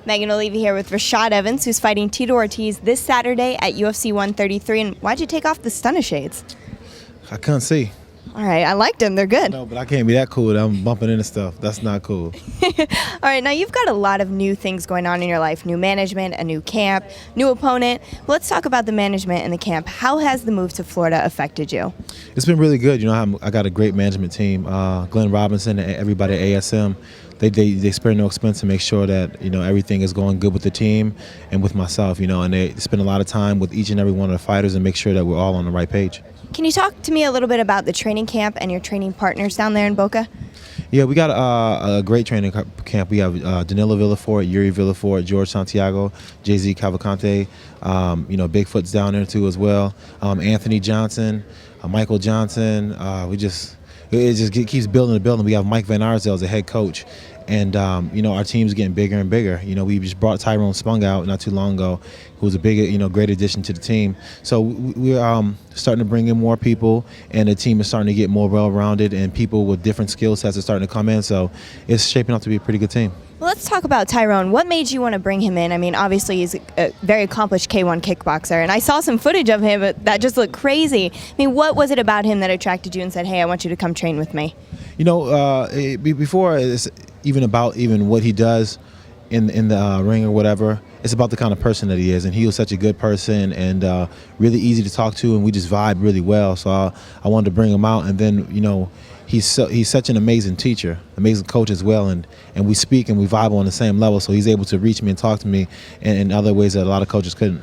Megan Olivi here with Rashad Evans, who's fighting Tito Ortiz this Saturday at UFC 133. And why'd you take off the stunner shades? I couldn't see. All right, I liked them. They're good. No, but I can't be that cool that I'm bumping into stuff. That's not cool. All right, now you've got a lot of new things going on in your life. New management, a new camp, new opponent. Well, let's talk about the management and the camp. How has the move to Florida affected you? It's been really good. You know, I got a great management team. Glenn Robinson and everybody at ASM. They spare no expense to make sure that, you know, everything is going good with the team and with myself, you know, and they spend a lot of time with each and every one of the fighters and make sure that we're all on the right page. Can you talk to me a little bit about the training camp and your training partners down there in Boca? Yeah, we got a great training camp. We have Danilo Villafort, Yuri Villafort, George Santiago, Jay-Z Cavalcante, you know, Bigfoot's down there too as well. Anthony Johnson, Michael Johnson. It just keeps building the building. We have Mike Van Arsdale as the head coach. And, you know, our team's getting bigger and bigger. You know, we just brought Tyrone Spong out not too long ago, who was a big, you know, great addition to the team. So we're starting to bring in more people, and the team is starting to get more well-rounded, and people with different skill sets are starting to come in. So it's shaping up to be a pretty good team. Well, let's talk about Tyrone. What made you want to bring him in? I mean, obviously he's a very accomplished K1 kickboxer, and I saw some footage of him that just looked crazy. I mean, what was it about him that attracted you and said, hey, I want you to come train with me? You know, before it's even about what he does in the ring or whatever, it's about the kind of person that he is, and he was such a good person and really easy to talk to, and we just vibe really well. So I wanted to bring him out, and then, you know, he's such an amazing teacher, amazing coach as well, and we speak and we vibe on the same level, so he's able to reach me and talk to me in other ways that a lot of coaches couldn't.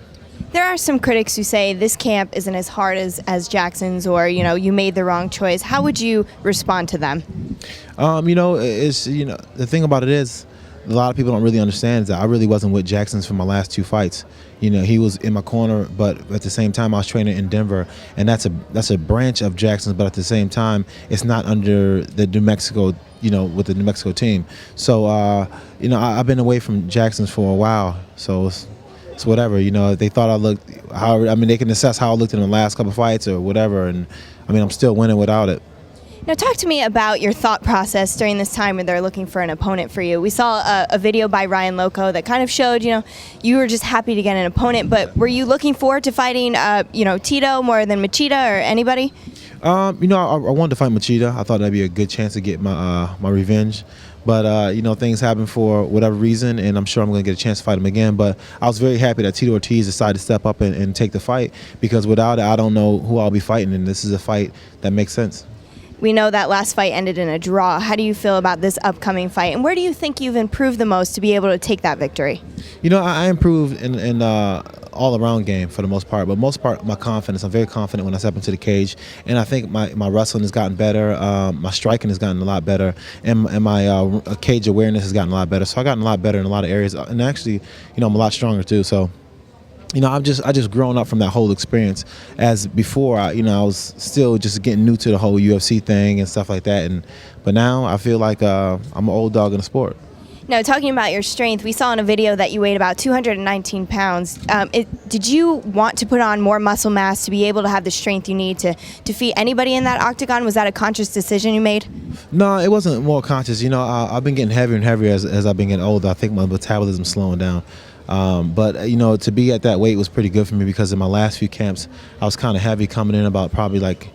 There are some critics who say this camp isn't as hard as Jackson's, or, you know, you made the wrong choice. How would you respond to them? You know, the thing about it is, a lot of people don't really understand is that I really wasn't with Jackson's for my last two fights. You know, he was in my corner, but at the same time I was training in Denver, and that's a branch of Jackson's, but at the same time it's not under the New Mexico, you know, with the New Mexico team. So you know, I've been away from Jackson's for a while, so it's whatever. You know, they thought I looked they can assess how I looked in the last couple fights or whatever, and I mean, I'm still winning without it. Now, talk to me about your thought process during this time when they're looking for an opponent for you. We saw a video by Ryan Loco that kind of showed, you know, you were just happy to get an opponent, but were you looking forward to fighting, you know, Tito more than Machida or anybody? You know, I wanted to fight Machida. I thought that'd be a good chance to get my revenge. But, you know, things happen for whatever reason, and I'm sure I'm going to get a chance to fight him again. But I was very happy that Tito Ortiz decided to step up and take the fight, because without it, I don't know who I'll be fighting, and this is a fight that makes sense. We know that last fight ended in a draw. How do you feel about this upcoming fight, and where do you think you've improved the most to be able to take that victory? You know, I improved in all-around game for the most part, but most part my confidence. I'm very confident when I step into the cage, and I think my wrestling has gotten better, my striking has gotten a lot better, and my cage awareness has gotten a lot better. So I've gotten a lot better in a lot of areas, and actually, you know, I'm a lot stronger too. So, you know, I just grown up from that whole experience. As before, you know, I was still just getting new to the whole UFC thing and stuff like that. But now I feel like I'm an old dog in the sport. Now, talking about your strength, we saw in a video that you weighed about 219 pounds. Did you want to put on more muscle mass to be able to have the strength you need to defeat anybody in that octagon? Was that a conscious decision you made? No, it wasn't more conscious. You know, I've been getting heavier and heavier as I've been getting older. I think my metabolism's slowing down. But, you know, to be at that weight was pretty good for me, because in my last few camps, I was kind of heavy, coming in about probably like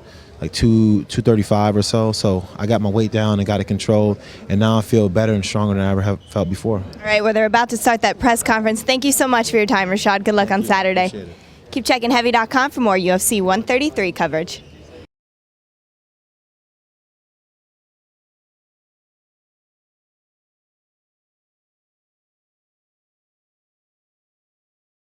235 or so. So I got my weight down and got it controlled, and now I feel better and stronger than I ever have felt before. All right, well, they're about to start that press conference. Thank you so much for your time, Rashad. Good luck on Saturday. Appreciate it. Keep checking Heavy.com for more UFC 133 coverage.